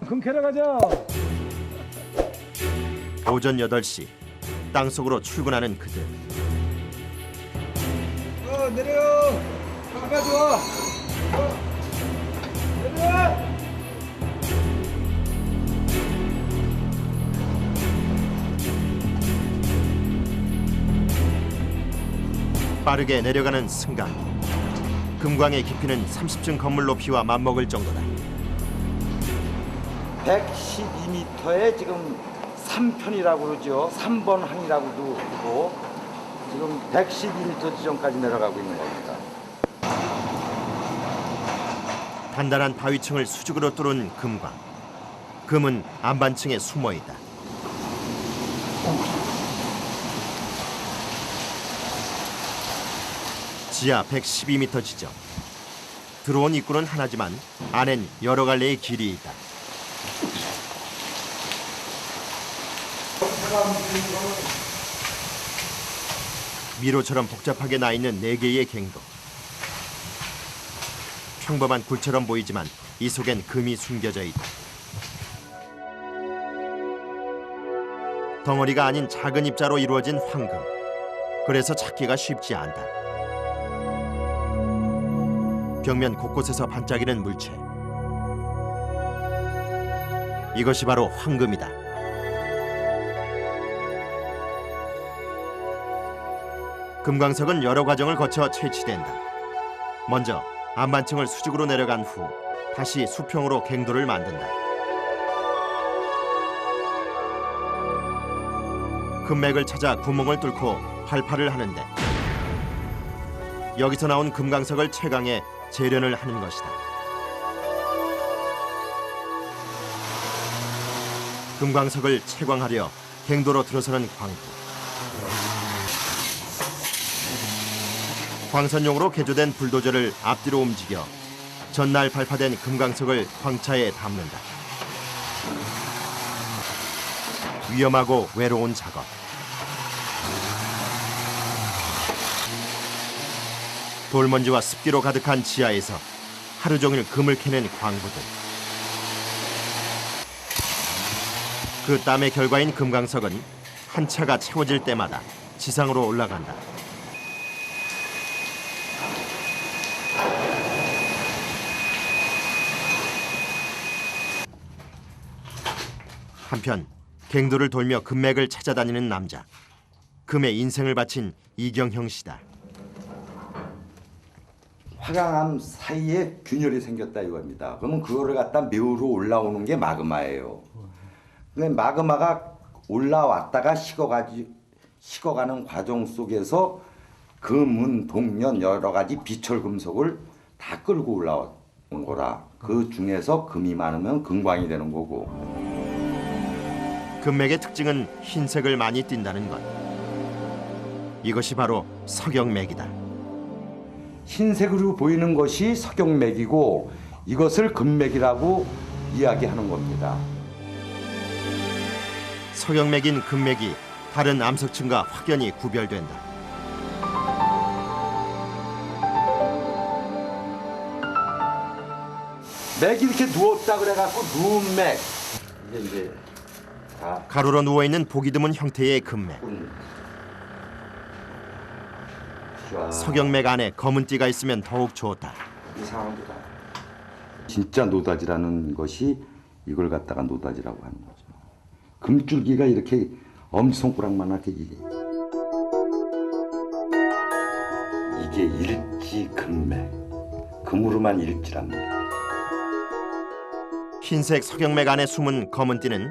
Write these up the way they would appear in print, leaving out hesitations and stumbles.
금 캐러 가자. 오전 8시 땅속으로 출근하는 그들. 내려. 가져와. 내려. 빠르게 내려가는 순간 금광의 깊이는 30층 건물 높이와 맞먹을 정도다. 112m에 지금 3편이라고 그러죠. 3번 항이라고도 그러고 지금 112m 지점까지 내려가고 있는 겁니다. 단단한 바위층을 수직으로 뚫은 금광. 금은 안반층에 숨어 있다. 지하 112m 지점. 들어온 입구는 하나지만 안엔 여러 갈래의 길이 있다. 미로처럼 복잡하게 나 있는 4개의 갱도. 평범한 굴처럼 보이지만 이 속엔 금이 숨겨져 있다. 덩어리가 아닌 작은 입자로 이루어진 황금. 그래서 찾기가 쉽지 않다. 벽면 곳곳에서 반짝이는 물체. 이것이 바로 황금이다. 금광석은 여러 과정을 거쳐 채취된다. 먼저 안반층을 수직으로 내려간 후 다시 수평으로 갱도를 만든다. 금맥을 찾아 구멍을 뚫고 발파를 하는데 여기서 나온 금광석을 채광해 재련을 하는 것이다. 금광석을 채광하려 갱도로 들어서는 광부. 광선용으로 개조된 불도저를 앞뒤로 움직여 전날 발파된 금광석을 광차에 담는다. 위험하고 외로운 작업. 돌먼지와 습기로 가득한 지하에서 하루 종일 금을 캐낸 광부들. 그 땀의 결과인 금광석은 한 차가 채워질 때마다 지상으로 올라간다. 한편 갱도를 돌며 금맥을 찾아다니는 남자. 금의 인생을 바친 이경형 씨다. 화강암 사이에 균열이 생겼다 이겁니다. 그러면 그거를 갖다 매우로 올라오는 게 마그마예요. 근데 마그마가 올라왔다가 식어가는 과정 속에서 금은, 동년 여러 가지 비철 금속을 다 끌고 올라온 거라. 그 중에서 금이 많으면 금광이 되는 거고. 금맥의 특징은 흰색을 많이 띈다는 것. 이것이 바로 석영맥이다. 흰색으로 보이는 것이 석영맥이고 이것을 금맥이라고 이야기하는 겁니다. 석영맥인 금맥이 다른 암석층과 확연히 구별된다. 맥이 이렇게 누웠다 그래갖고 누운 맥. 이제 다 가로로 누워있는 보기 드문 형태의 금맥. 석영맥 안에 검은 띠가 있으면 더욱 좋다. 이상합니다. 진짜 노다지라는 것이 이걸 갖다가 노다지라고 하는 거죠. 금줄기가 이렇게 엄지손가락만하게 이게 일지 금맥. 금으로만 일지랍니다. 흰색 석영맥 안에 숨은 검은 띠는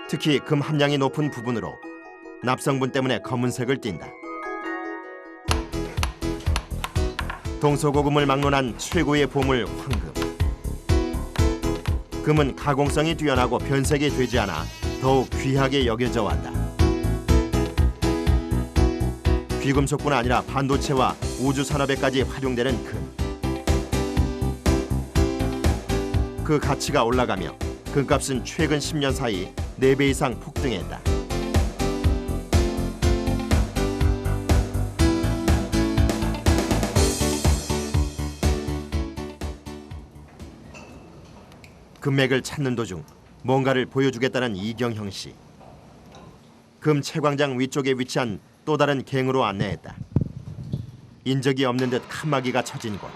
특히 금 함량이 높은 부분으로 납성분 때문에 검은색을 띈다. 동서고금을 막론한 최고의 보물 황금. 금은 가공성이 뛰어나고 변색이 되지 않아 더욱 귀하게 여겨져 왔다. 귀금속뿐 아니라 반도체와 우주 산업에까지 활용되는 금. 그 가치가 올라가며 금값은 최근 10년 사이 4배 이상 폭등했다. 금맥을 찾는 도중 뭔가를 보여주겠다는 이경형 씨. 금 채광장 위쪽에 위치한 또 다른 갱으로 안내했다. 인적이 없는 듯 칸막이가 쳐진 곳.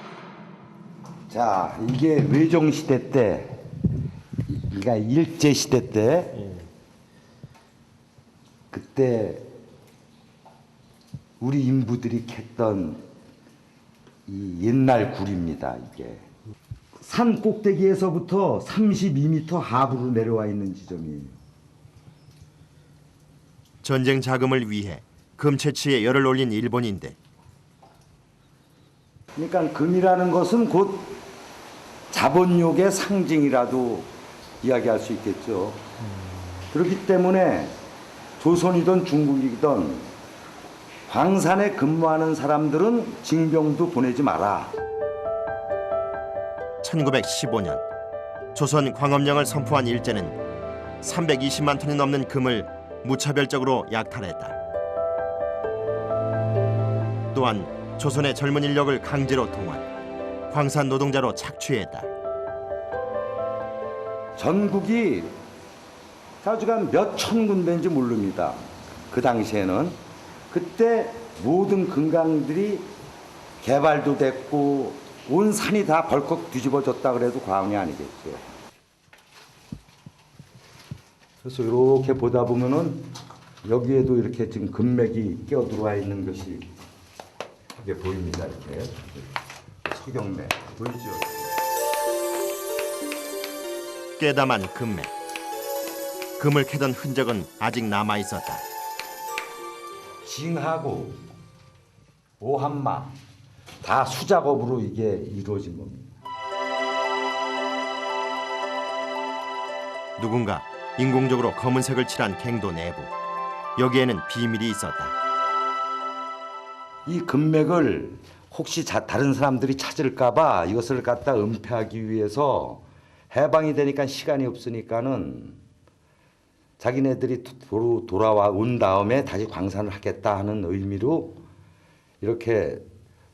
자, 이게 외종 시대 때, 그러니까 일제 시대 때, 그때 우리 인부들이 캤던 이 옛날 굴입니다. 이게 산 꼭대기에서부터 32m 하부로 내려와 있는 지점이에요. 전쟁 자금을 위해 금 채취에 열을 올린 일본인데 그러니까 금이라는 것은 곧 자본욕의 상징이라도 이야기할 수 있겠죠. 그렇기 때문에 조선이든 중국이든 광산에 근무하는 사람들은 징병도 보내지 마라. 1915년 조선 광업령을 선포한 일제는 320만 톤이 넘는 금을 무차별적으로 약탈했다. 또한 조선의 젊은 인력을 강제로 동원, 광산 노동자로 착취했다. 전국이 사주간 몇 천 군데인지 모릅니다. 그 당시에는 그때 모든 금강들이 개발도 됐고 온 산이 다 벌컥 뒤집어졌다 그래도 과언이 아니겠죠. 그래서 이렇게 보다 보면은 여기에도 이렇게 지금 금맥이 끼어 들어와 있는 것이 이게 보입니다. 이렇게 석영맥 보이죠? 깨담한 금맥. 금을 캐던 흔적은 아직 남아 있었다. 징하고 오한마 다 수작업으로 이게 이루어진 겁니다. 누군가 인공적으로 검은색을 칠한 갱도 내부. 여기에는 비밀이 있었다. 이 금맥을 혹시 다른 사람들이 찾을까봐 이것을 갖다 은폐하기 위해서 해방이 되니까 시간이 없으니까는 자기네들이 돌아와 온 다음에 다시 광산을 하겠다 하는 의미로 이렇게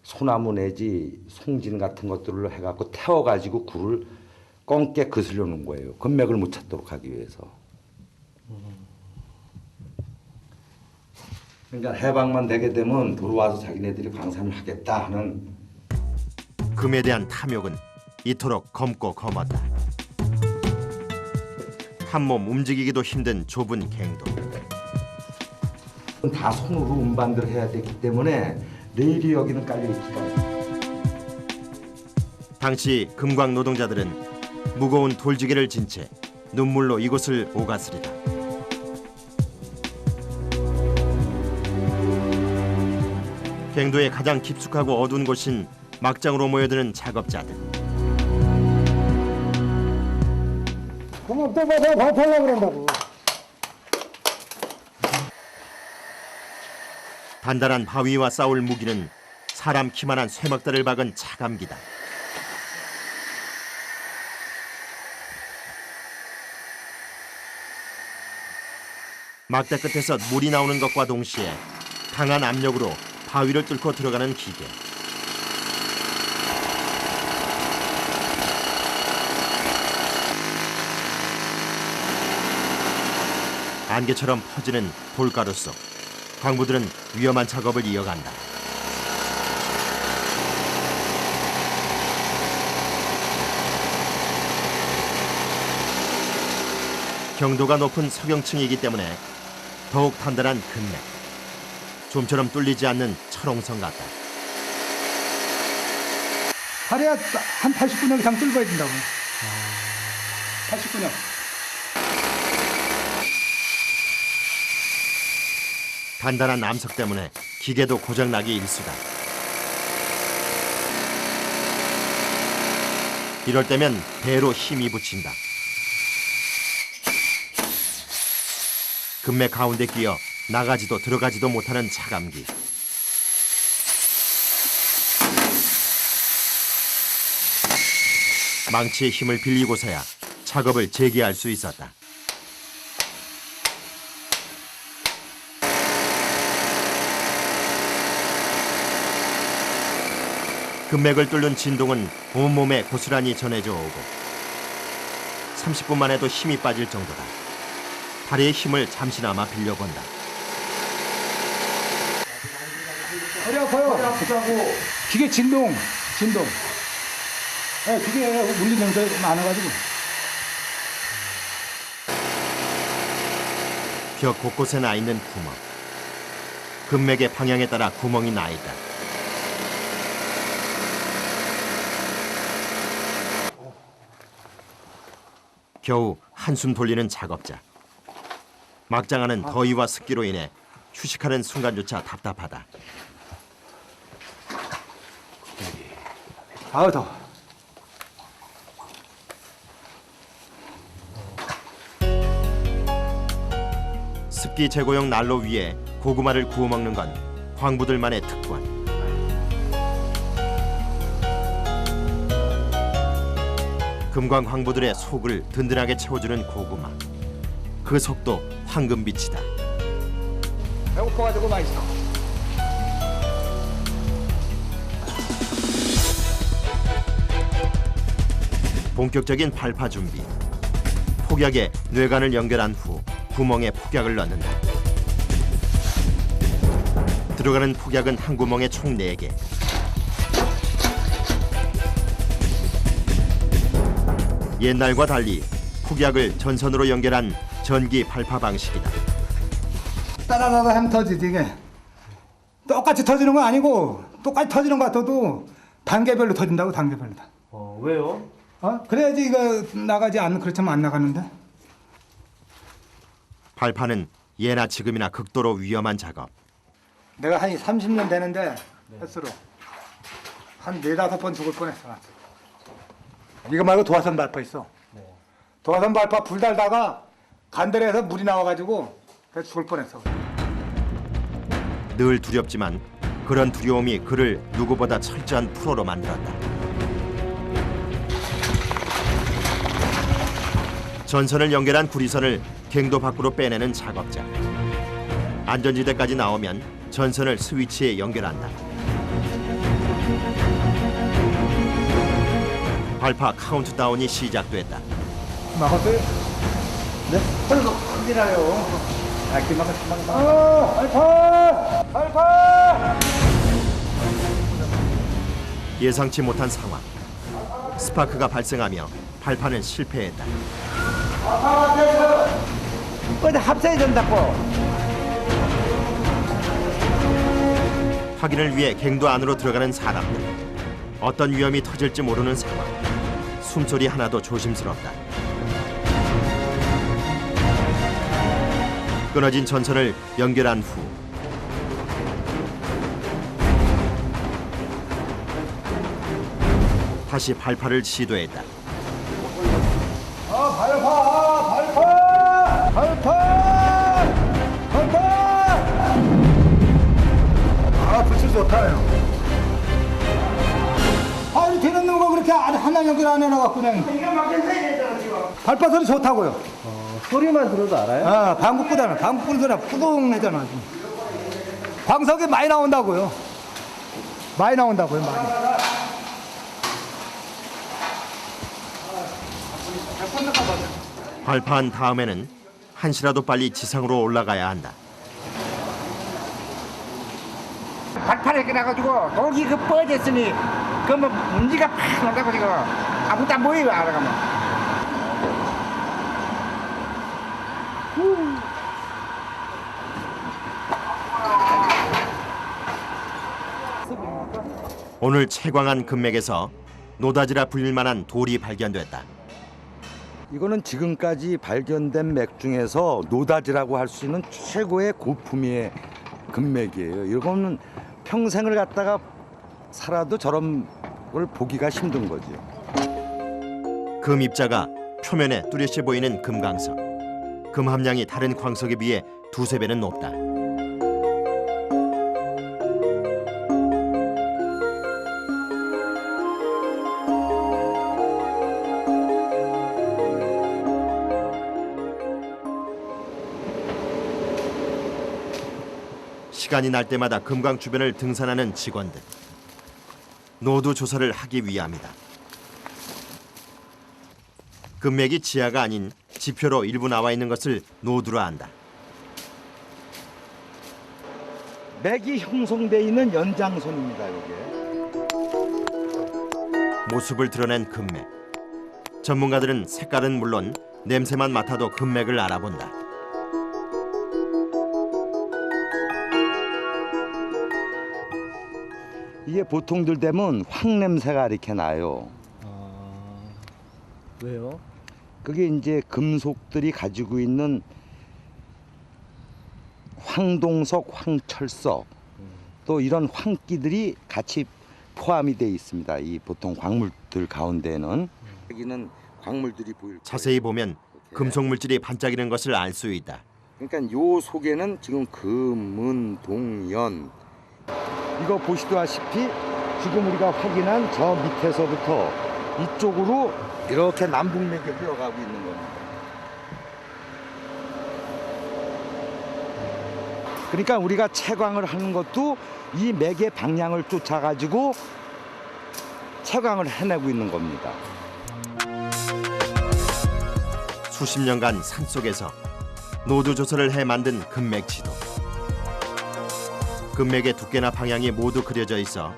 소나무 내지 송진 같은 것들을 해갖고 태워가지고 굴을 꽁깨 거슬려 놓은 거예요. 금맥을 못 찾도록 하기 위해서. 그러니까 해방만 되게 되면 돌아와서 자기네들이 광산을 하겠다 하는. 금에 대한 탐욕은 이토록 검고 검었다. 한몸 움직이기도 힘든 좁은 갱도. 다 손으로 운반들을 해야 되기 때문에 레일이 여기는 깔려있지가 않아요. 당시 금광 노동자들은 무거운 돌지게를 진 채 눈물로 이곳을 오가스리다. 갱도의 가장 깊숙하고 어두운 곳인 막장으로 모여드는 작업자들. 그만 또 봐서 발표하려고 그런다고. 단단한 바위와 싸울 무기는 사람 키만한 쇠막대를 박은 차감기다. 막대 끝에서 물이 나오는 것과 동시에 강한 압력으로 바위를 뚫고 들어가는 기계. 안개처럼 퍼지는 돌가루 속 광부들은 위험한 작업을 이어간다. 경도가 높은 석영층이기 때문에 더욱 단단한 금맥. 좀처럼 뚫리지 않는 철옹성 같다. 다리야 한 89년 이상 뚫어야 된다고. 89년. 단단한 암석 때문에 기계도 고장나기 일쑤다. 이럴 때면 배로 힘이 붙인다. 금맥 가운데 끼어 나가지도 들어가지도 못하는 차감기. 망치의 힘을 빌리고서야 작업을 재개할 수 있었다. 금맥을 뚫는 진동은 온몸에 고스란히 전해져 오고 30분만 해도 힘이 빠질 정도다. 다리의 힘을 잠시나마 빌려본다. 허리 아파요. 허리 아프다고. 기계 진동. 네, 기계 물리는 게 많아가지고. 벽 곳곳에 나 있는 구멍. 금맥의 방향에 따라 구멍이 나 있다. 겨우 한숨 돌리는 작업자. 막장하는 더위와 습기로 인해 휴식하는 순간조차 답답하다. 아우 더워. 습기 제거용 난로 위에 고구마를 구워 먹는 건 광부들만의 특권. 금광 광부들의 속을 든든하게 채워주는 고구마. 그 속도 황금빛이다. 배고파가지고 맛있어. 본격적인 발파 준비. 폭약에 뇌관을 연결한 후 구멍에 폭약을 넣는다. 들어가는 폭약은 한 구멍에 총 4개. 옛날과 달리 폭약을 전선으로 연결한 전기 발파 방식이다. 따다다다 하면 터지지 이게. 똑같이 터지는 건 아니고 똑같이 터지는 것 같아도 단계별로 터진다고 단계별로 다. 왜요? 그래야지 이거 나가지 않는 그렇지만 안 나가는데. 발파는 예나 지금이나 극도로 위험한 작업. 내가 한 30년 되는데 횟수로 한 4-5번 죽을 뻔했어. 이거 말고 도화선 발파 있어. 도화선 발파 불 달다가 간절해서 물이 나와가지고 그래서 죽을 뻔했어. 늘 두렵지만 그런 두려움이 그를 누구보다 철저한 프로로 만들었다. 전선을 연결한 구리선을 갱도 밖으로 빼내는 작업자. 안전지대까지 나오면 전선을 스위치에 연결한다. 발파 카운트다운이 시작됐다. 막았어요? 네? 소리가 크게 나요. 발파! 발파! 예상치 못한 상황. 스파크가 발생하며 발파는 실패했다. 어디 합사해야 된다고. 확인을 위해 갱도 안으로 들어가는 사람들. 어떤 위험이 터질지 모르는 상황. 숨소리 하나도 조심스럽다. 끊어진 전선을 연결한 후 다시 발파를 시도했다. 불칠 좋다요. 아니 되는 놈가 그렇게 하나 연결 안 해놔갖고 그냥. 이거 막혀서야 되잖아 지금. 발파 소리 좋다고요. 소리만 들어도 알아요? 방국보다는 방국 소리가 푸동하잖아. 방석이 많이 나온다고요. 많이. 발파한 다음에는 한시라도 빨리 지상으로 올라가야 한다. 발판에 끊어가지고 돌기 그 뻗었으니 그뭐 문지가 팍 나다고 지금 아무것도 안 보여요 알아가면. 오늘 채광한 금맥에서 노다지라 불릴 만한 돌이 발견됐다. 이거는 지금까지 발견된 맥 중에서 노다지라고 할 수 있는 최고의 고품위의 금맥이에요. 이거는 평생을 갖다가 살아도 저런 걸 보기가 힘든 거죠. 금 입자가 표면에 뚜렷이 보이는 금강석. 금 함량이 다른 광석에 비해 2~3배는 높다. 시간이 날 때마다 금강 주변을 등산하는 직원들. 노두 조사를 하기 위함이다. 금맥이 지하가 아닌 지표로 일부 나와 있는 것을 노두라 한다. 맥이 형성돼 있는 연장선입니다. 이게. 모습을 드러낸 금맥. 전문가들은 색깔은 물론 냄새만 맡아도 금맥을 알아본다. 이게 보통들 되면 황 냄새가 이렇게 나요. 왜요? 그게 이제 금속들이 가지고 있는 황동석, 황철석 또 이런 황기들이 같이 포함이 돼 있습니다. 이 보통 광물들 가운데는 여기는 광물들이 보일 거예요. 자세히 보면 금속 물질이 반짝이는 것을 알 수 있다. 그러니까 요 속에는 지금 금, 은, 동, 연 이거 보시다시피 지금 우리가 확인한 저 밑에서부터 이쪽으로 이렇게 남북맥이 흘러가고 있는 겁니다. 그러니까 우리가 채광을 하는 것도 이 맥의 방향을 쫓아가지고 채광을 해내고 있는 겁니다. 수십 년간 산속에서 노두 조사를 해 만든 금맥 지도. 금맥의 두께나 방향이 모두 그려져 있어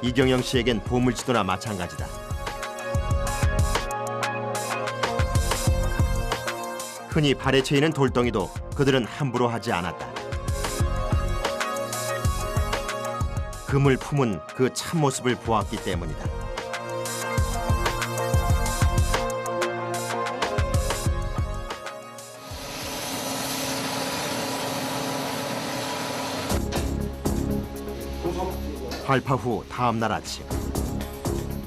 이경영 씨에겐 보물지도나 마찬가지다. 흔히 발에 채이는 돌덩이도 그들은 함부로 하지 않았다. 금을 품은 그 참모습을 보았기 때문이다. 발파 후 다음 날 아침,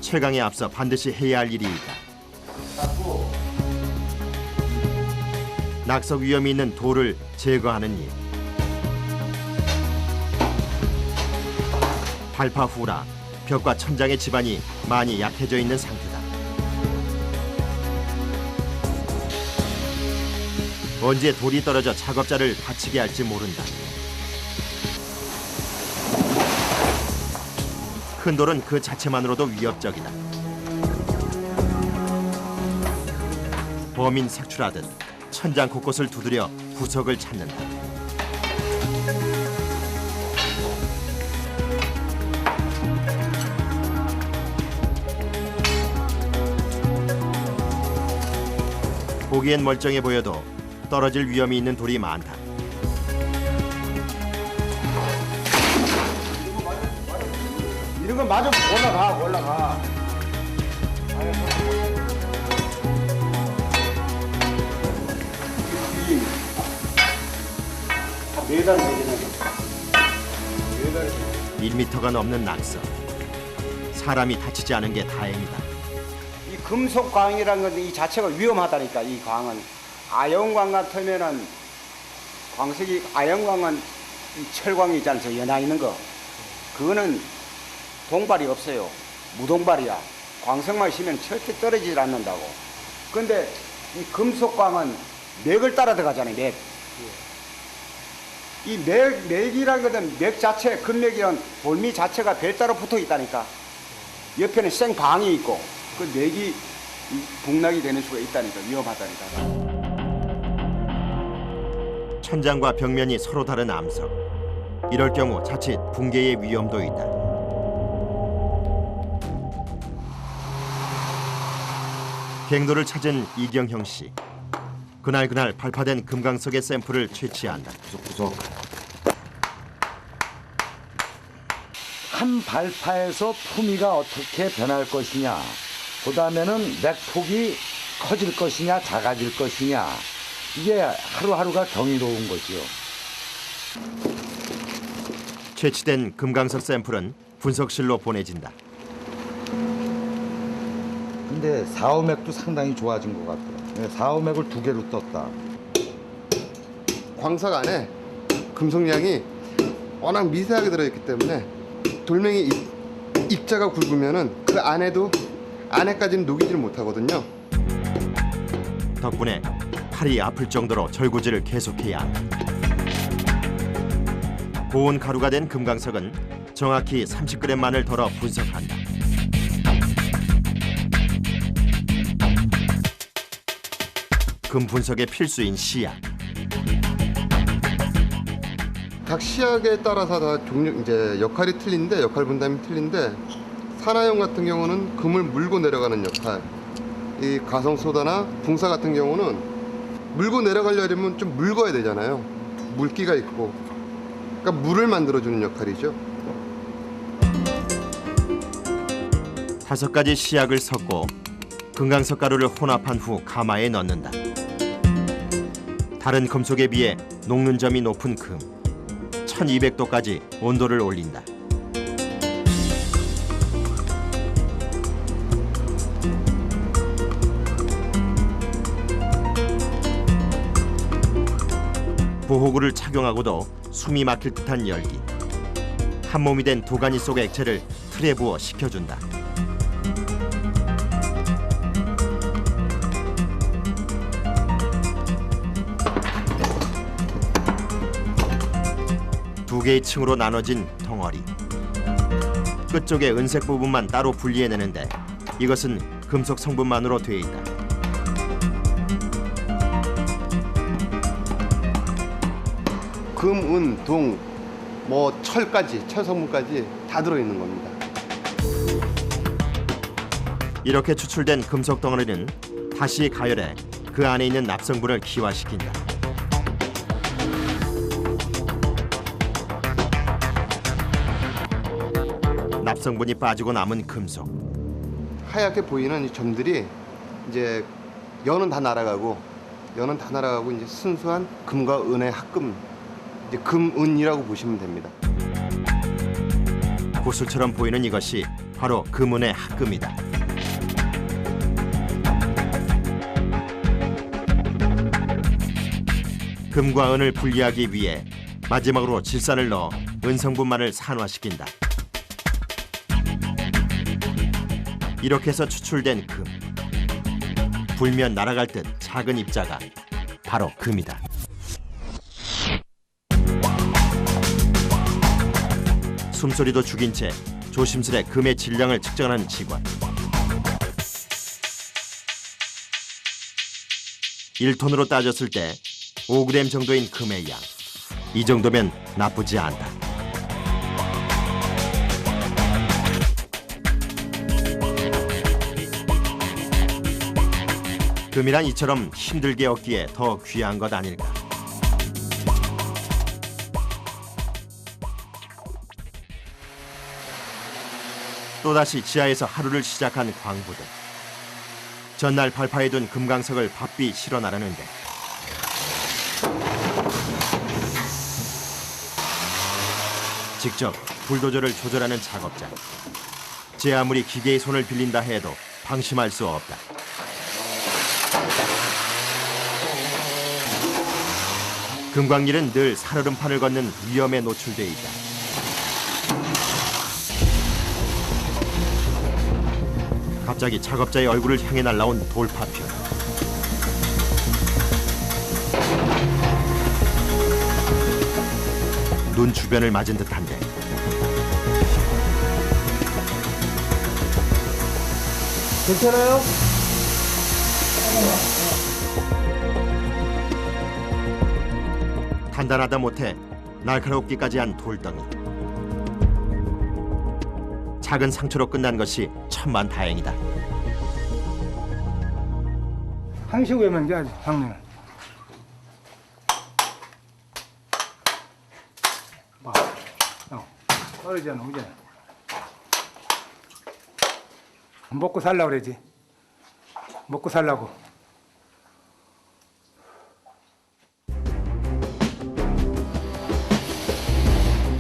최강에 앞서 반드시 해야 할 일이 있다. 낙석 위험이 있는 돌을 제거하는 일. 발파 후라 벽과 천장의 지반이 많이 약해져 있는 상태다. 언제 돌이 떨어져 작업자를 다치게 할지 모른다. 큰 돌은 그 자체만으로도 위협적이다. 범인 색출하듯 천장 곳곳을 두드려 구석을 찾는다. 보기엔 멀쩡해 보여도 떨어질 위험이 있는 돌이 많다. 이런 건 마저 올라가. 매달 1m가 넘는 낙서. 사람이 다치지 않은 게 다행이다. 이 금속 광이라는 건 이 자체가 위험하다니까. 이 광은 아연광 같으면은 광석이 아연광은 이 철광이 있잖아요. 저 연화 있는 거. 그거는 동발이 없어요. 무동발이야. 광석만 있으면 절대 떨어지질 않는다고. 근데 이 금속광은 맥을 따라 들어가잖아요. 맥. 이 맥이라는 것은 맥 자체, 금맥이란 돌미 자체가 별따로 붙어 있다니까. 옆에는 생방이 있고 그 맥이 복락이 되는 수가 있다니까. 위험하다니까. 천장과 벽면이 서로 다른 암석. 이럴 경우 자칫 붕괴의 위험도 있다. 갱도를 찾은 이경형 씨. 그날 발파된 금강석의 샘플을 채취한다. 한 발파에서 품위가 어떻게 변할 것이냐, 그다음에는 맥폭이 커질 것이냐 작아질 것이냐, 이게 하루하루가 경이로운 거지요. 채취된 금강석 샘플은 분석실로 보내진다. 근데 4호맥도 상당히 좋아진 것 같아요. 4호맥을 2개로 떴다. 광석 안에 금속량이 워낙 미세하게 들어있기 때문에 돌멩이 입자가 굵으면은 그 안에까지는 녹이지를 못하거든요. 덕분에 팔이 아플 정도로 절구질을 계속해야 한다. 고온 가루가 된 금강석은 정확히 30g만을 덜어 분석한다. 금 분석의 필수인 시약. 각 시약에 따라서 다 종류 이제 역할이 틀린데 역할 분담이 틀린데 산화용 같은 경우는 금을 물고 내려가는 역할. 이 가성소다나 붕사 같은 경우는 물고 내려가려면 좀 묽어야 되잖아요. 물기가 있고. 그러니까 물을 만들어주는 역할이죠. 5가지 시약을 섞고 금강석 가루를 혼합한 후 가마에 넣는다. 다른 금속에 비해 녹는 점이 높은 금, 1200도까지 온도를 올린다. 보호구를 착용하고도 숨이 막힐 듯한 열기. 한 몸이 된 도가니 속 액체를 틀에 부어 식혀준다. 두 개의 층으로 나눠진 덩어리. 끝쪽의 은색 부분만 따로 분리해내는데 이것은 금속 성분만으로 되어 있다. 금, 은, 동, 뭐 철까지, 철 성분까지 다 들어있는 겁니다. 이렇게 추출된 금속 덩어리는 다시 가열해 그 안에 있는 납성분을 기화시킨다. 납성분이 빠지고 남은 금속. 하얗게 보이는 이 점들이 이제 연은 다 날아가고 이제 순수한 금과 은의 합금, 이제 금은이라고 보시면 됩니다. 구슬처럼 보이는 이것이 바로 금은의 합금이다. 금과 은을 분리하기 위해 마지막으로 질산을 넣어 은성분만을 산화시킨다. 이렇게 해서 추출된 금. 불면 날아갈 듯 작은 입자가 바로 금이다. 숨소리도 죽인 채 조심스레 금의 질량을 측정하는 직원. 1톤으로 따졌을 때 5g 정도인 금의 양. 이 정도면 나쁘지 않다. 금이란 이처럼 힘들게 얻기에 더 귀한 것 아닐까. 또다시 지하에서 하루를 시작한 광부들. 전날 발파해둔 금강석을 바삐 실어 나르는데 직접 불도저를 조절하는 작업자. 제 아무리 기계의 손을 빌린다 해도 방심할 수 없다. 금광일은 늘 살얼음판을 걷는 위험에 노출돼 있다. 갑자기 작업자의 얼굴을 향해 날아온 돌파편. 눈 주변을 맞은 듯한데 괜찮아요? 단단하다 못해 날카롭기까지 한 돌덩이. 작은 상처로 끝난 것이 천만다행이다. 항시 오면 이제 장르는 떨어지잖아, 그지? 먹고 살라고 그러지. 먹고 살라고.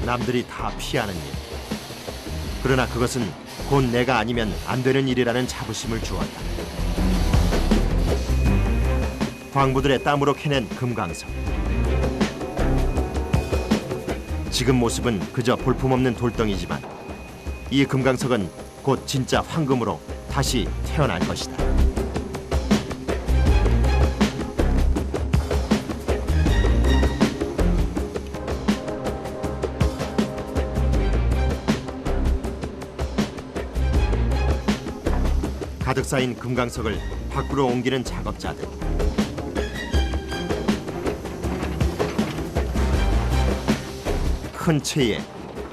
남들이 다 피하는 일. 그러나 그것은 곧 내가 아니면 안 되는 일이라는 자부심을 주었다. 광부들의 땀으로 캐낸 금강석. 지금 모습은 그저 볼품없는 돌덩이지만 이 금강석은 곧 진짜 황금으로 다시 태어날 것이다. 가득 쌓인 금강석을 밖으로 옮기는 작업자들. 큰 체에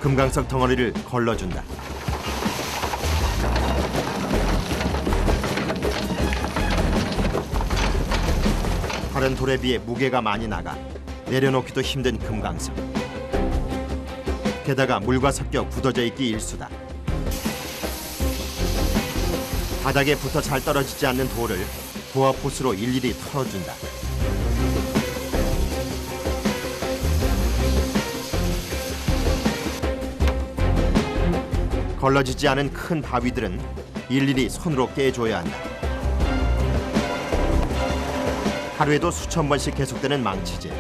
금강석 덩어리를 걸러준다. 다른 돌에 비해 무게가 많이 나가 내려놓기도 힘든 금강석. 게다가 물과 섞여 굳어져 있기 일쑤다. 바닥에 붙어 잘 떨어지지 않는 돌을 도어 포스로 일일이 털어준다. 걸러지지 않은 큰 바위들은 일일이 손으로 깨줘야 한다. 하루에도 수천 번씩 계속되는 망치질.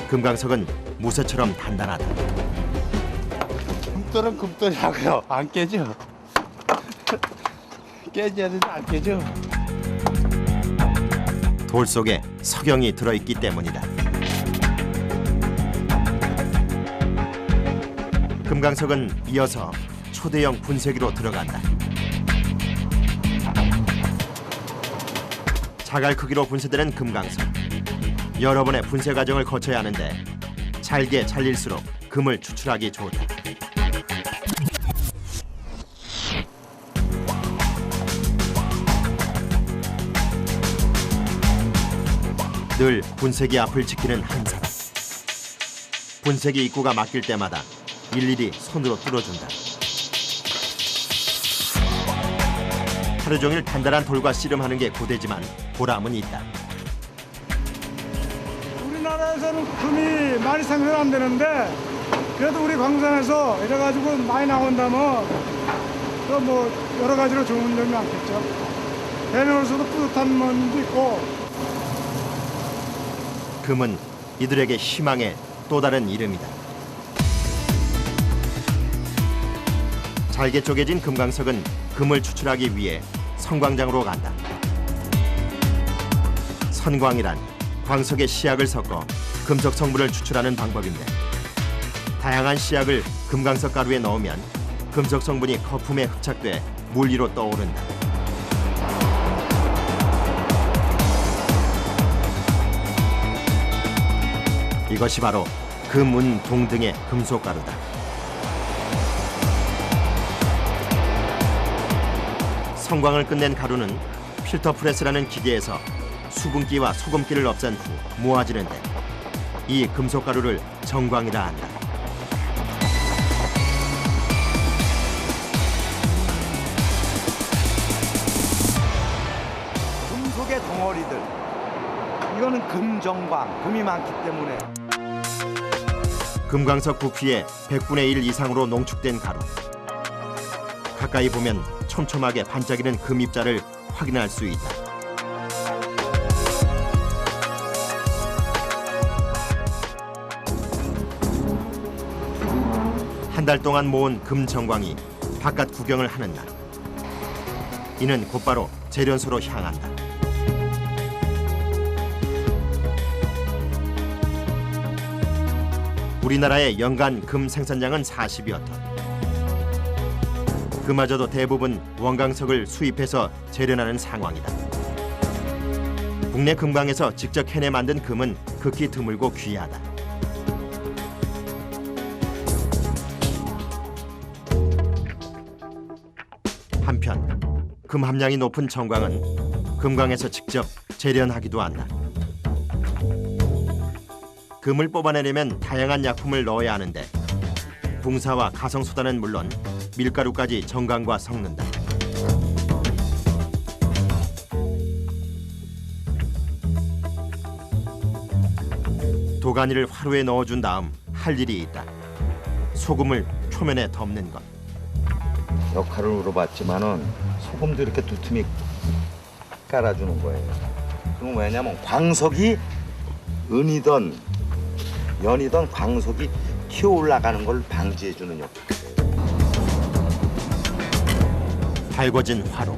금강석은 무쇠처럼 단단하다. 금돌은 금돌이라고요. 안 깨져. 깨져야 되는데 안 깨져. 돌 속에 석영이 들어있기 때문이다. 금강석은 이어서 초대형 분쇄기로 들어간다. 자갈 크기로 분쇄되는 금강석. 여러 번의 분쇄 과정을 거쳐야 하는데 잘게 잘릴수록 금을 추출하기 좋다. 늘 분쇄기 앞을 지키는 한 사람. 분쇄기 입구가 막힐 때마다 일일이 손으로 뚫어준다. 하루 종일 단단한 돌과 씨름하는 게 고되지만 보람은 있다. 우리나라에서는 금이 많이 생산 안 되는데 그래도 우리 광산에서 이래가지고 많이 나온다면 또 뭐 여러 가지로 좋은 점이 많겠죠. 대면으로서도 뿌듯한 면도 있고. 금은 이들에게 희망의 또 다른 이름이다. 잘게 쪼개진 금강석은 금을 추출하기 위해 선광장으로 간다. 선광이란 광석에 씨약을 섞어 금속 성분을 추출하는 방법인데 다양한 씨약을 금강석 가루에 넣으면 금속 성분이 거품에 흡착돼 물 위로 떠오른다. 이것이 바로 금, 은, 동 등의 금속 가루다. 성광을 끝낸 가루는 필터 프레스라는 기계에서 수분기와 소금기를 없앤 후 모아지는데 이 금속 가루를 정광이라 한다. 금속의 덩어리들. 이거는 금정광, 금이 많기 때문에. 금강석 부피의 100분의 1 이상으로 농축된 가루. 가까이 보면 촘촘하게 반짝이는 금 입자를 확인할 수 있다. 한 달 동안 모은 금 정광이 바깥 구경을 하는 날. 이는 곧바로 재련소로 향한다. 우리나라의 연간 금 생산량은 40여 톤. 그마저도 대부분 원광석을 수입해서 재련하는 상황이다. 국내 금광에서 직접 해내 만든 금은 극히 드물고 귀하다. 한편 금 함량이 높은 정광은 금광에서 직접 재련하기도 한다. 금을 뽑아내려면 다양한 약품을 넣어야 하는데 붕사와 가성소다는 물론 밀가루까지 정광과 섞는다. 도가니를 화로에 넣어준 다음 할 일이 있다. 소금을 표면에 덮는 것. 역할을 물어봤지만은 소금도 이렇게 두툼히 깔아주는 거예요. 그럼 왜냐면 광석이 은이든 연이든 광석이 튀어 올라가는 걸 방지해주는 역할이에요. 달궈진 화로.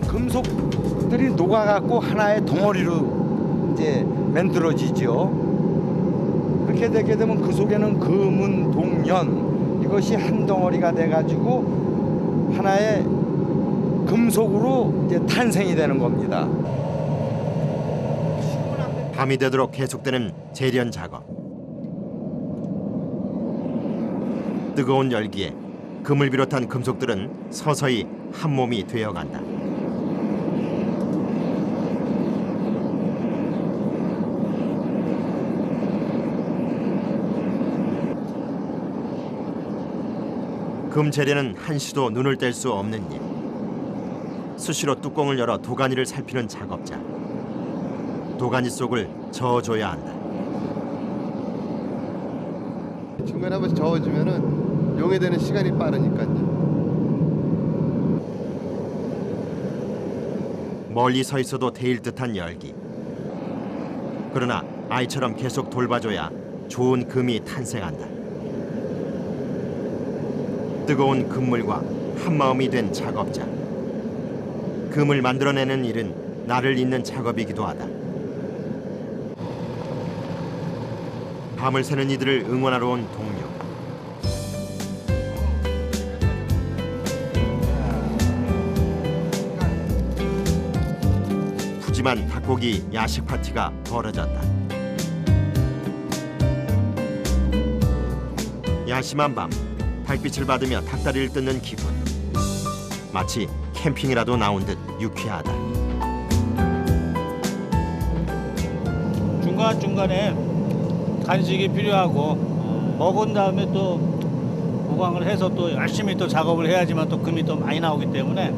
금속들이 녹아갖고 하나의 덩어리로 이제 만들어지죠. 그렇게 되게 되면 그 속에는 금은 동연 이것이 한 덩어리가 돼가지고 하나의 금속으로 이제 탄생이 되는 겁니다. 밤이 되도록 계속되는 재련 작업. 뜨거운 열기에 금을 비롯한 금속들은 서서히 한 몸이 되어간다. 금 재래는 한시도 눈을 뗄 수 없는 일. 수시로 뚜껑을 열어 도가니를 살피는 작업자. 도가니 속을 저어줘야 한다. 중간에 한 번씩 저어주면은 용해되는 시간이 빠르니까요. 멀리 서 있어도 데일 듯한 열기. 그러나 아이처럼 계속 돌봐줘야 좋은 금이 탄생한다. 뜨거운 금물과 한마음이 된 작업자. 금을 만들어내는 일은 나를 잇는 작업이기도 하다. 밤을 새는 이들을 응원하러 온 동료. 푸짐한 닭고기 야식 파티가 벌어졌다. 야심한 밤, 달빛을 받으며 닭다리를 뜯는 기분. 마치 캠핑이라도 나온 듯 유쾌하다. 중간중간에 간식이 필요하고 먹은 다음에 또 보강을 해서 또 열심히 또 작업을 해야지만 또 금이 또 많이 나오기 때문에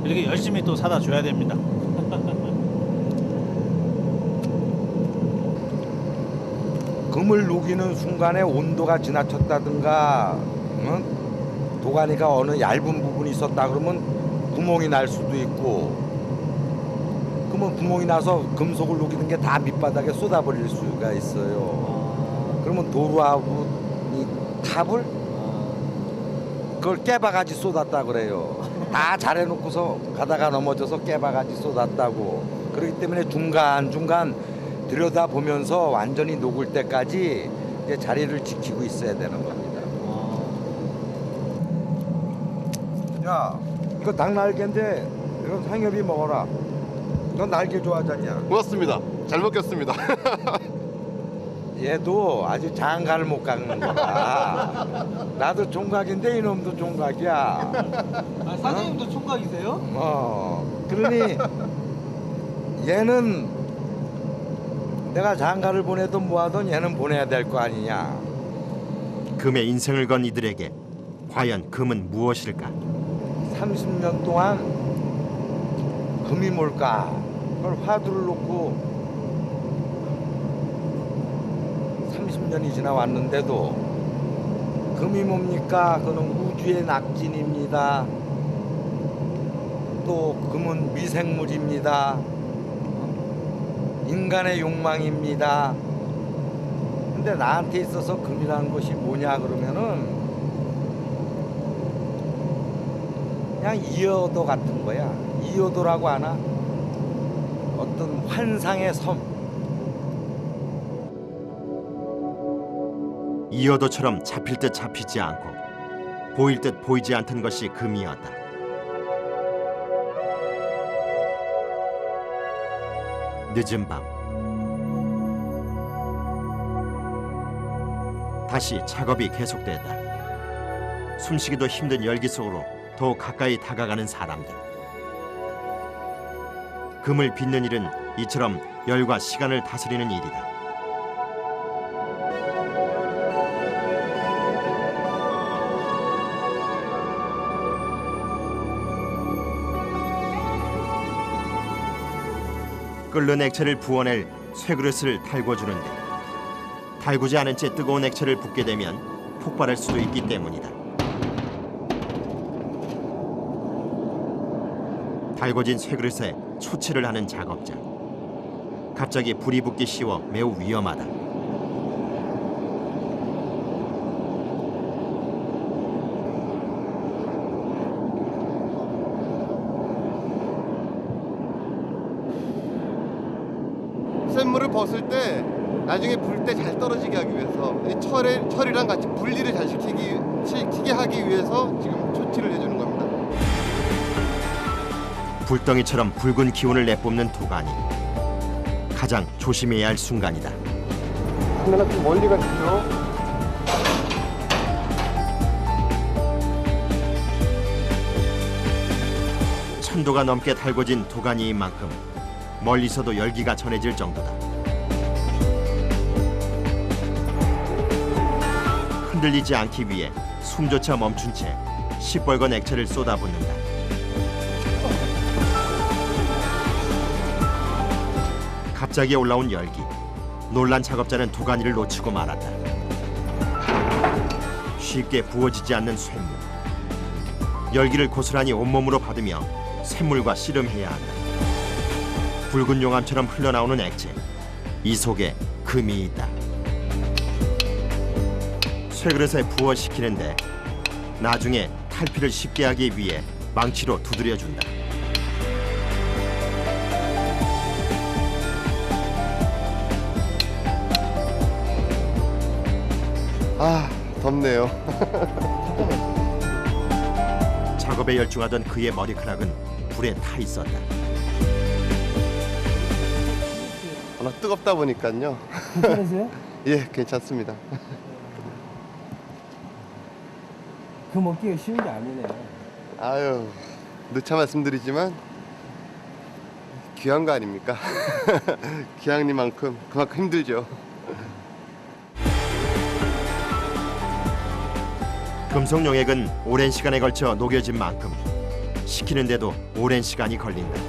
이렇게 열심히 또 사다 줘야 됩니다. 금을 녹이는 순간에 온도가 지나쳤다든가 도가니가 어느 얇은 부분이 있었다 그러면 구멍이 날 수도 있고, 그러면 구멍이 나서 금속을 녹이는 게 다 밑바닥에 쏟아버릴 수가 있어요. 그러면 도루하고 이 탑을 그걸 깨바가지 쏟았다 그래요. 다 잘해놓고서 가다가 넘어져서 깨바가지 쏟았다고. 그렇기 때문에 중간중간 들여다보면서 완전히 녹을 때까지 이제 자리를 지키고 있어야 되는 겁니다. 야, 이거 닭날개인데 이건 상엽이 먹어라. 넌 날개 좋아하잖냐? 고맙습니다. 잘 먹겠습니다. 얘도 아직 장가를 못 가는 거야. 나도 총각인데 이놈도 총각이야. 사장님도 총각이세요? 그러니 얘는 내가 장가를 보내든 뭐하든 얘는 보내야 될 거 아니냐. 금의 인생을 건 이들에게 과연 금은 무엇일까? 30년 동안 금이 뭘까? 그걸 화두를 놓고 30년이 지나왔는데도 금이 뭡니까? 그는 우주의 낙진입니다. 또 금은 미생물입니다. 인간의 욕망입니다. 근데 나한테 있어서 금이라는 것이 뭐냐 그러면은 그냥 이어도 같은 거야. 이어도라고 하나? 어떤 환상의 섬. 이어도처럼 잡힐 듯 잡히지 않고 보일 듯 보이지 않던 것이 금이었다. 늦은 밤 다시 작업이 계속됐다. 숨쉬기도 힘든 열기 속으로 더 가까이 다가가는 사람들. 금을 빚는 일은 이처럼 열과 시간을 다스리는 일이다. 끓는 액체를 부어낼 쇠그릇을 달궈주는데 달구지 않은 채 뜨거운 액체를 붓게 되면 폭발할 수도 있기 때문이다. 달궈진 쇠그릇에 초치를 하는 작업자. 갑자기 불이 붙기 쉬워 매우 위험하다. 쇳물을 벗을 때 나중에 불 때 잘 떨어지게 하기 위해서 이 철이랑 같이 분리를 잘 시키게 하기 위해서 지금 초치를 해주는 겁니다. 불덩이처럼 붉은 기운을 내뿜는 도가니. 가장 조심해야 할 순간이다. 카메라 좀 멀리 가시죠. 1000도가 넘게 달궈진 도가니인 만큼 멀리서도 열기가 전해질 정도다. 흔들리지 않기 위해 숨조차 멈춘 채 시뻘건 액체를 쏟아붓는다. 갑자기 올라온 열기. 놀란 작업자는 도가니를 놓치고 말았다. 쉽게 부어지지 않는 쇳물. 열기를 고스란히 온몸으로 받으며 쇳물과 씨름해야 한다. 붉은 용암처럼 흘러나오는 액체. 이 속에 금이 있다. 쇠그릇에 부어 식히는데 나중에 탈피를 쉽게 하기 위해 망치로 두드려준다. 아, 덥네요. 작업에 열중하던 그의 머리카락은 불에 타 있었다. 워낙 뜨겁다 보니까요. 괜찮으세요? 예, 괜찮습니다. 그 먹기가 쉬운 게 아니네요. 아유, 누차 말씀드리지만 귀한 거 아닙니까? 귀한이만큼 그만큼 힘들죠. 금속 용액은 오랜 시간에 걸쳐 녹여진 만큼 식히는데도 오랜 시간이 걸린다.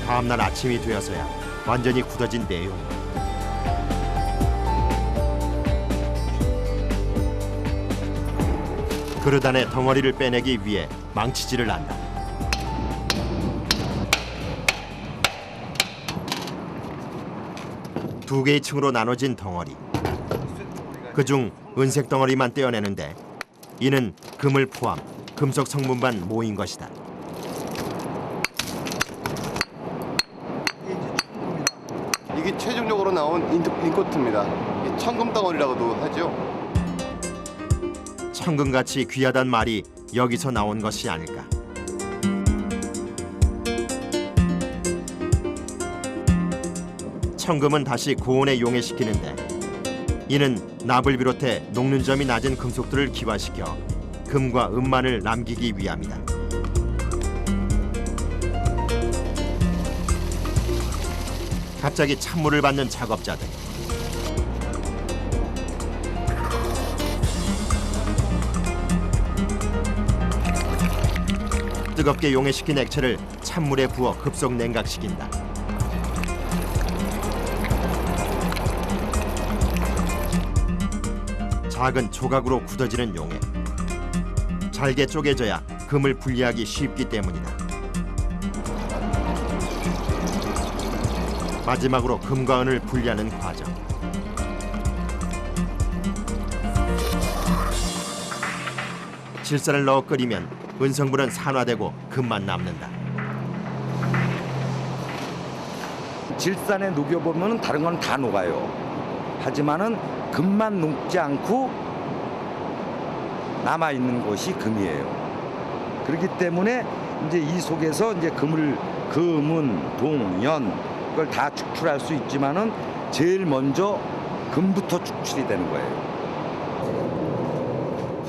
다음날 아침이 되어서야 완전히 굳어진 내용. 그릇 안에 덩어리를 빼내기 위해 망치질을 한다. 두 개의 층으로 나눠진 덩어리. 그중 은색 덩어리만 떼어내는데 이는 금을 포함 금속 성분만 모인 것이다. 이게 최종적으로 나온 인코트입니다. 이게 천금 덩어리라고도 하죠. 천금같이 귀하단 말이 여기서 나온 것이 아닐까. 천금은 다시 고온에 용해시키는데 이는 납을 비롯해 녹는 점이 낮은 금속들을 기화시켜 금과 은만을 남기기 위함이다. 갑자기 찬물을 받는 작업자들. 뜨겁게 용해시킨 액체를 찬물에 부어 급속 냉각시킨다. 작은 조각으로 굳어지는 용액. 잘게 쪼개져야 금을 분리하기 쉽기 때문이다. 마지막으로 금과 은을 분리하는 과정. 질산을 넣어 끓이면 은성분은 산화되고 금만 남는다. 질산에 녹여보면 다른 건 다 녹아요. 하지만은 금만 녹지 않고 남아 있는 것이 금이에요. 그렇기 때문에 이제 이 속에서 이제 금은 동, 연 그걸 다 축출할 수 있지만은 제일 먼저 금부터 축출이 되는 거예요.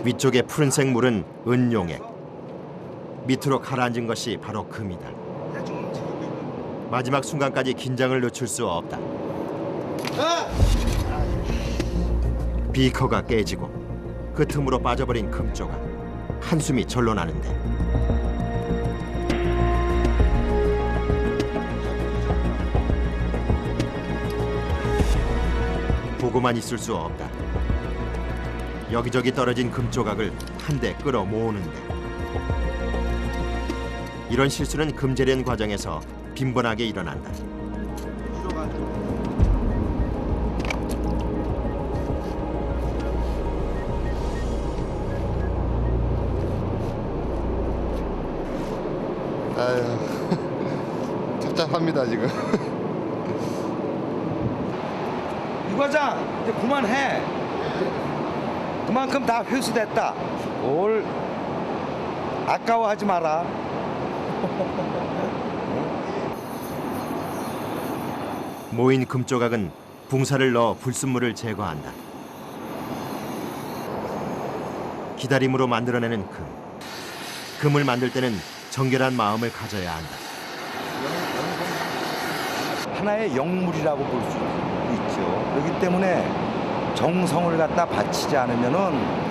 위쪽의 푸른색 물은 은용액. 밑으로 가라앉은 것이 바로 금이다. 마지막 순간까지 긴장을 늦출 수 없다. 비커가 깨지고 그 틈으로 빠져버린 금조각. 한숨이 절로 나는데 보고만 있을 수 없다. 여기저기 떨어진 금조각을 한데 끌어 모으는데 이런 실수는 금재련 과정에서 빈번하게 일어난다. 아유, 착잡합니다 지금. 유 과장 이제 그만해. 그만큼 다 회수됐다. 뭘 아까워하지 마라. 모인 금조각은 붕사를 넣어 불순물을 제거한다. 기다림으로 만들어내는 금. 금을 만들 때는 정결한 마음을 가져야 한다. 하나의 영물이라고 볼 수 있죠. 그렇기 때문에 정성을 갖다 바치지 않으면은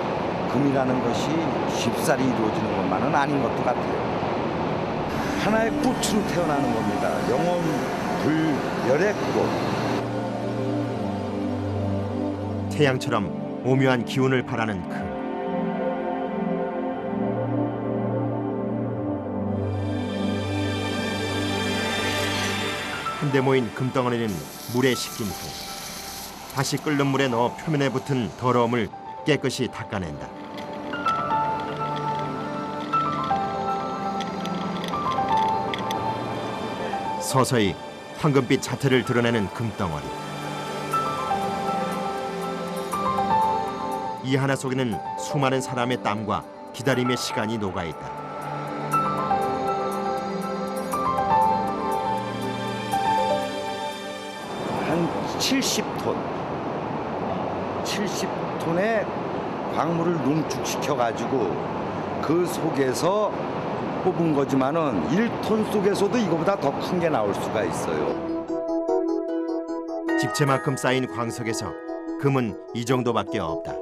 금이라는 것이 쉽사리 이루어지는 것만은 아닌 것도 같아요. 하나의 꽃으로 태어나는 겁니다. 영원 불멸의 꽃. 태양처럼 오묘한 기운을 발하는 금. 한데 모인 금덩어리는 물에 식힌 후 다시 끓는 물에 넣어 표면에 붙은 더러움을 깨끗이 닦아낸다. 서서히 황금빛 자태를 드러내는 금덩어리. 이 하나 속에는 수많은 사람의 땀과 기다림의 시간이 녹아있다. 한 70톤, 70톤의 광물을 농축시켜가지고 그 속에서 뽑은 거지만은 1톤 속에서도 이거보다 더 큰 게 나올 수가 있어요. 집채만큼 쌓인 광석에서 금은 이 정도밖에 없다.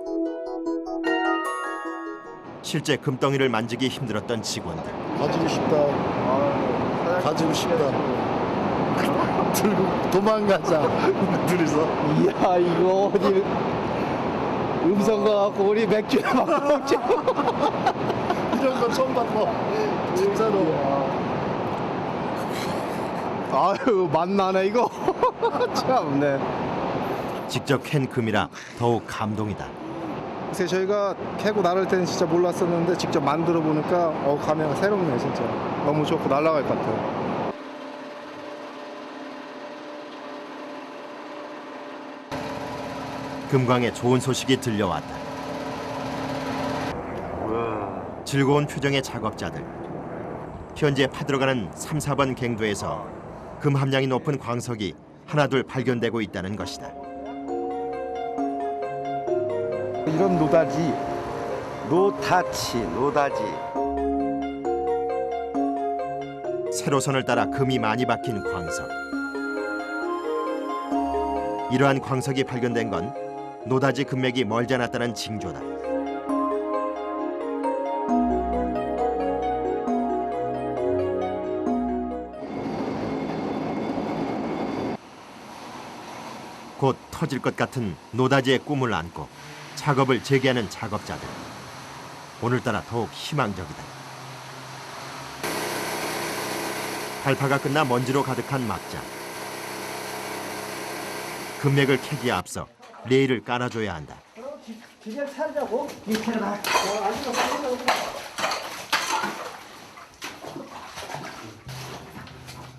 실제 금덩이를 만지기 힘들었던 직원들. 가지고 싶다. 가지고 싶다. 들고 도망가자. 둘이서. 이야 이거 어디 음성거 갖고 우리 맥주나 막 먹자. 이런 거 처음 봤어. 진짜로. 아유 맛나네 이거. 참네. 직접 캔 금이라 더욱 감동이다. 글쎄 저희가 캐고 나를 때는 진짜 몰랐었는데 직접 만들어 보니까 감회가 새롭네요 진짜. 너무 좋고 날아갈 것 같아요. 금광에 좋은 소식이 들려왔다. 즐거운 표정의 작업자들. 현재 파들어가는 3, 4번 갱도에서 금 함량이 높은 광석이 하나둘 발견되고 있다는 것이다. 이런 노다지, 노다지. 세로선을 따라 금이 많이 박힌 광석. 이러한 광석이 발견된 건 노다지 금맥이 멀지 않았다는 징조다. 곧 터질 것 같은 노다지의 꿈을 안고 작업을 재개하는 작업자들. 오늘따라 더욱 희망적이다. 발파가 끝나 먼지로 가득한 막장. 금맥을 캐기에 앞서 레일을 깔아줘야 한다. 기계를 차려고 이렇게나.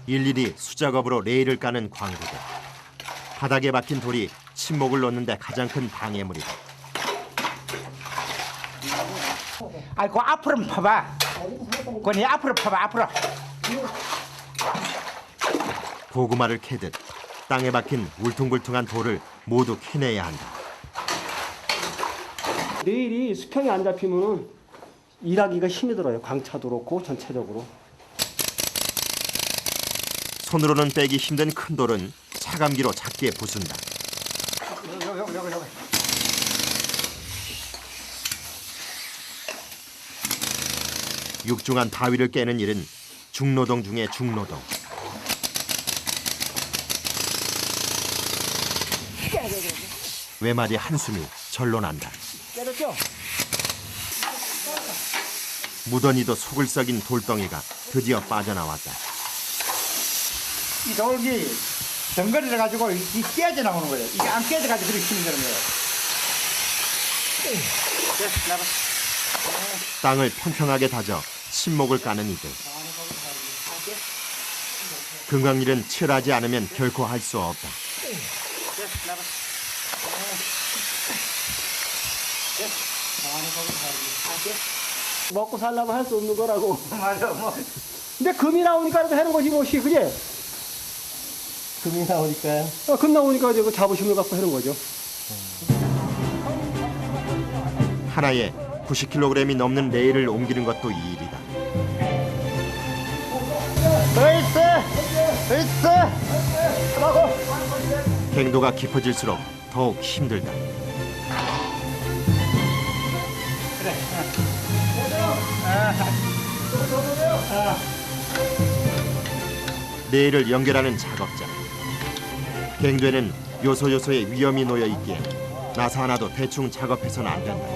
일일이 수작업으로 레일을 까는 광부들. 바닥에 박힌 돌이 침목을 놓는데 가장 큰 방해물이다. 아이고 앞으로 파봐. 그니 앞으로 파봐 앞으로. 고구마를 캐듯 땅에 박힌 울퉁불퉁한 돌을 모두 캐내야 한다. 레일이 수평이 안 잡히면 일하기가 힘이 들어요. 광차도 그렇고 전체적으로. 손으로는 빼기 힘든 큰 돌은 차감기로 작게 부순다. 여기. 육중한 바위를 깨는 일은 중노동 중의 중노동. 외마디 한숨이 절로 난다. 때렸죠? 무더니도 속을 썩인 돌덩이가 드디어 빠져나왔다. 이 돌기 덩거리를 가지고 이 깨져 나오는 거예요. 이게 안 깨져 가지고 그렇게 힘드는 거예요. 나가. 땅을 평평하게 다져 신목을 까는 이들. 금강일은 치열하지 않으면 결코 할 수 없다. 먹고 살려면 할 수 없는 거라고. 맞아 뭐. 근데 금이 나오니까 이렇게 하는 거지 뭐시 그지? 금이 나오니까요. 금 나오니까 이제 그 자부심을 갖고 하는 거죠. 하나의 90kg이 넘는 레일을 옮기는 것도 이 일이다. 갱도가 깊어질수록 더욱 힘들다. 레일을 연결하는 작업자. 갱도에는 요소요소의 위험이 놓여 있기에 나사 하나도 대충 작업해서는 안 된다.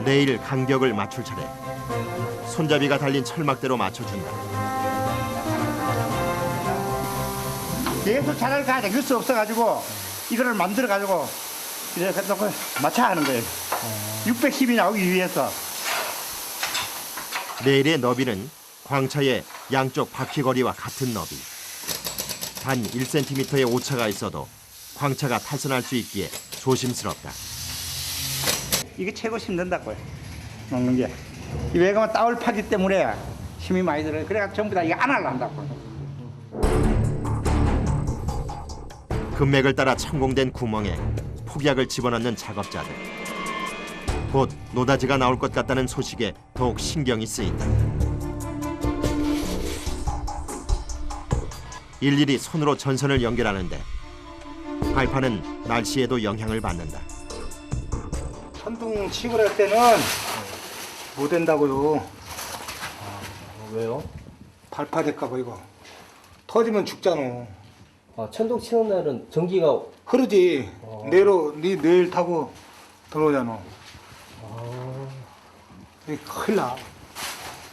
레일 간격을 맞출 차례. 손잡이가 달린 철막대로 맞춰준다. 계속 차를 가야 될 수 없어가지고 이거를 만들어가지고 이렇게 놓고 맞춰야 하는 거예요. 610이 나오기 위해서. 레일의 너비는 광차의 양쪽 바퀴거리와 같은 너비. 단 1cm의 오차가 있어도 광차가 탈선할 수 있기에 조심스럽다. 이게 최고 힘든다고요. 먹는 게. 이 외가면 따올 파기 때문에 힘이 많이 들어요. 그래가 전부 다 이거 안 하려 한다고. 금맥을 따라 천공된 구멍에 폭약을 집어넣는 작업자들. 곧 노다지가 나올 것 같다는 소식에 더욱 신경이 쓰인다. 일일이 손으로 전선을 연결하는데 발판은 날씨에도 영향을 받는다. 천둥 치고 그럴 때는 못 된다고요. 왜요? 발파될까 봐 이거. 터지면 죽잖아. 천둥 치는 날은 전기가 흐르지. 내일 타고 들어오잖아. 이게 큰일 나.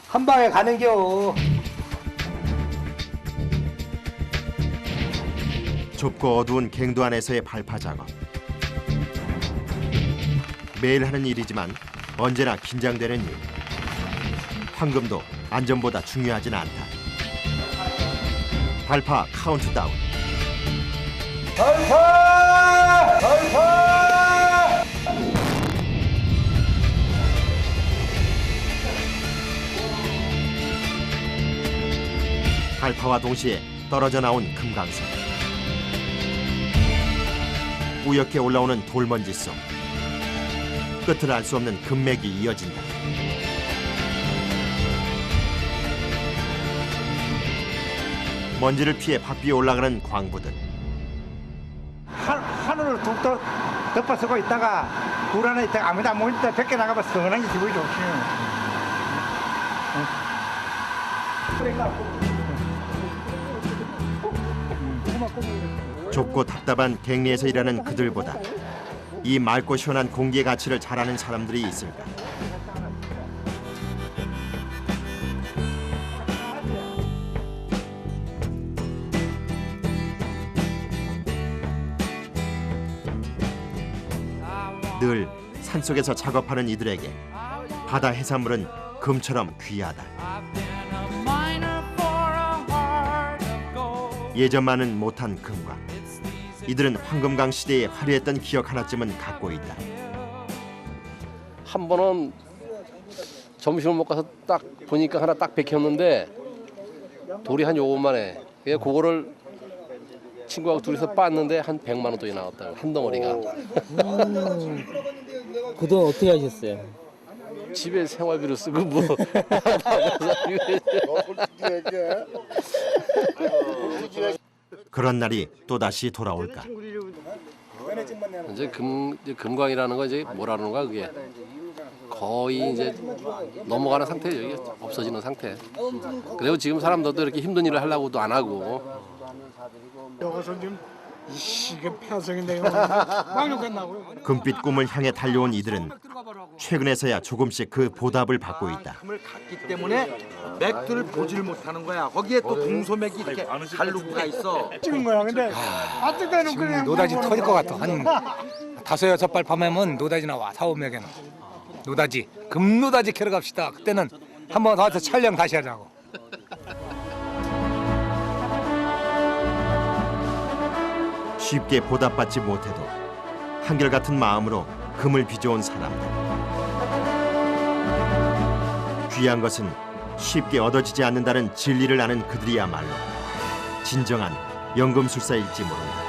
한 방에 가는겨. 좁고 어두운 갱도 안에서의 발파 작업. 매일 하는 일이지만 언제나 긴장되는 일. 황금도 안전보다 중요하진 않다. 발파 카운트다운. 발파! 발파! 발파와 동시에 떨어져 나온 금강석. 우옇게 올라오는 돌먼지 속 끝을 알 수 없는 금맥이 이어진다. 먼지를 피해 밭 위에 올라가는 광부들. 하늘을 툭 덮어서고 있다가 물 안에 있다가 아무도 안 보일 때 밖에 나가면 서운한 게 기분이 좋지. 좁고 답답한 갱리에서 일하는 그들보다 이 맑고 시원한 공기의 가치를 잘 아는 사람들이 있을까? 늘 산속에서 작업하는 이들에게 바다 해산물은 금처럼 귀하다. 예전만은 못한 금광. 이들은 황금강 시대의 화려했던 기억 하나쯤은 갖고 있다. 한 번은 점심을 먹고 가서 딱 보니까 하나 딱 베꼈는데 돌이 한 요것만 해. 그거를 친구하고 둘이서 빻는데 한 100만 원 돈이 나왔다. 한 덩어리가. 그 돈 어떻게 하셨어요? 집에 생활비로 쓰고 뭐. 그런 날이 또다시 돌아올까? 이제 금광이라는 거 이제 뭐라는 거야 그게 거의 이제 넘어가는 상태예요. 이게 없어지는 상태. 그리고 지금 사람들도 이렇게 힘든 일을 하려고도 안 하고. 여기서 지금 이게 폐하성인데요. 막욕했나고요. 금빛 꿈을 향해 달려온 이들은 최근에서야 조금씩 그 보답을 받고 있다. 금을 갖기 때문에 맥두를 보질 못하는 거야. 거기에 또 동소맥이 이렇게 갈루가 있어. 찍은 거야. 근데 아직 때는 그래. 노다지 터질 것 같아. 한 5-6발 밤에면 노다지 나와. 4-5맥에는 노다지. 금노다지 캐러 갑시다. 그때는 한번 더 와서 촬영 다시 하자고. 쉽게 보답받지 못해도 한결같은 마음으로 금을 빚어온 사람들. 귀한 것은 쉽게 얻어지지 않는다는 진리를 아는 그들이야말로 진정한 연금술사일지 모른다.